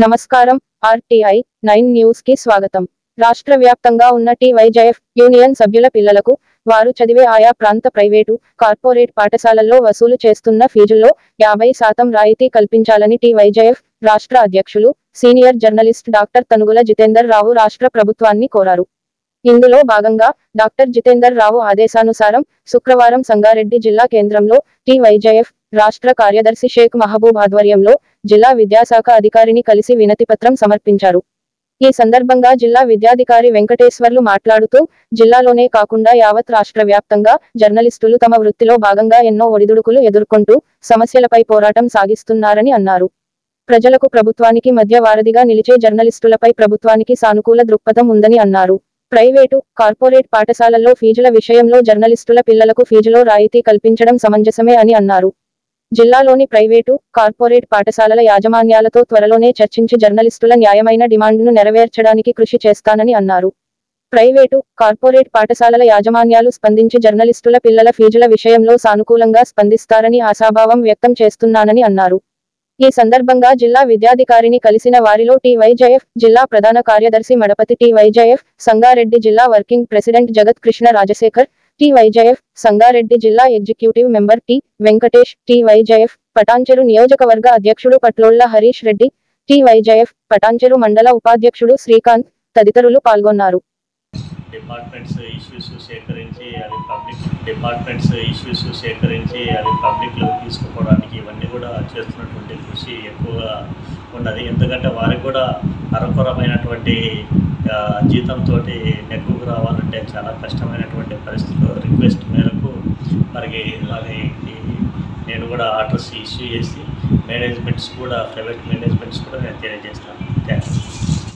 నమస్కారం. RTI 9 news కి స్వాగతం. రాష్ట్ర వ్యాప్తంగా ఉన్న టీవైజేఎఫ్ యూనియన్ సభ్యుల పిల్లలకు వారు చదివే ఆయా ప్రాంత ప్రైవేటు, కార్పొరేట్ పాఠశాలల్లో వసూలు చేస్తున్న ఫీజుల్లో 50% రాయితీ కల్పించాలని టీవైజేఎఫ్ రాష్ట్ర అధ్యక్షులు, senior journalist doctor Tanugula Jitender Rao రాష్ట్ర ప్రభుత్వాన్ని కోరారు. ఇందులో భాగంగా డాక్టర్ జితేందర్ రావు ఆదేశానుసారం శుక్రవారం సంగారెడ్డి జిల్లా కేంద్రంలో టీవైజేఎఫ్ రాష్ట్ర కార్యదర్శి షేక్ మహబూబ్ ఆధ్వర్యంలో జిల్లా విద్యాశాఖ అధికారిని కలిసి వినతిపత్రం సమర్పించారు. ఈ సందర్భంగా జిల్లా విద్యాధికారి వెంకటేశ్వర్లు మాట్లాడుతూ, జిల్లాలోనే కాకుండా యావత్ రాష్ట్ర వ్యాప్తంగా జర్నలిస్టులు తమ వృత్తిలో భాగంగా ఎన్నో ఒడిదుడుకులు ఎదుర్కొంటూ సమస్యలపై పోరాటం సాగిస్తున్నారని అన్నారు. ప్రజలకు ప్రభుత్వానికి మధ్య వారధిగా నిలిచే జర్నలిస్టులపై ప్రభుత్వానికి సానుకూల దృక్పథం ఉందని అన్నారు. ప్రైవేటు, కార్పొరేట్ పాఠశాలల్లో ఫీజుల విషయంలో జర్నలిస్టుల పిల్లలకు ఫీజులో రాయితీ కల్పించడం సమంజసమే అని అన్నారు. జిల్లాలోని ప్రైవేటు, కార్పొరేట్ పాఠశాలల యాజమాన్యాలతో త్వరలోనే చర్చించి జర్నలిస్టుల న్యాయమైన డిమాండ్ను నెరవేర్చడానికి కృషి చేస్తానని అన్నారు. ప్రైవేటు, కార్పొరేట్ పాఠశాలల యాజమాన్యాలు స్పందించి జర్నలిస్టుల పిల్లల ఫీజుల విషయంలో సానుకూలంగా స్పందిస్తారని ఆశాభావం వ్యక్తం చేస్తున్నానని అన్నారు. ఈ సందర్భంగా జిల్లా విద్యాధికారిని కలిసిన వారిలో టీవైజేఎఫ్ జిల్లా ప్రధాన కార్యదర్శి మడపతి, టీవైజేఎఫ్ సంగారెడ్డి జిల్లా వర్కింగ్ ప్రెసిడెంట్ జగత్ కృష్ణ రాజశేఖర్, టీవైజేఎఫ్ సంగారెడ్డి జిల్లా executive member T. Venkatesh, TYJF Patancheru నియోజకవర్గ అధ్యక్షుడు పట్లోళ్ల హరీష్ రెడ్డి, టీవైజేఎఫ్ పటాన్చెరు మండల ఉపాధ్యక్షుడు శ్రీకాంత్ తదితరులు పాల్గొన్నారు. డిపార్ట్మెంట్స్ ఇష్యూస్ సేకరించి అవి పబ్లిక్లో తీసుకుపోవడానికి ఇవన్నీ కూడా చేస్తున్నటువంటి కృషి ఎక్కువగా ఉన్నది. ఎందుకంటే వారికి కూడా అరకొరమైనటువంటి జీతంతో నెక్కుకు రావాలంటే చాలా కష్టమైనటువంటి పరిస్థితుల్లో రిక్వెస్ట్ మేరకు మరి నేను కూడా ఆర్డర్స్ ఇష్యూ చేసి మేనేజ్మెంట్స్ కూడా, ప్రైవేట్ మేనేజ్మెంట్స్ కూడా నేను తెలియజేస్తాను. థ్యాంక్స్.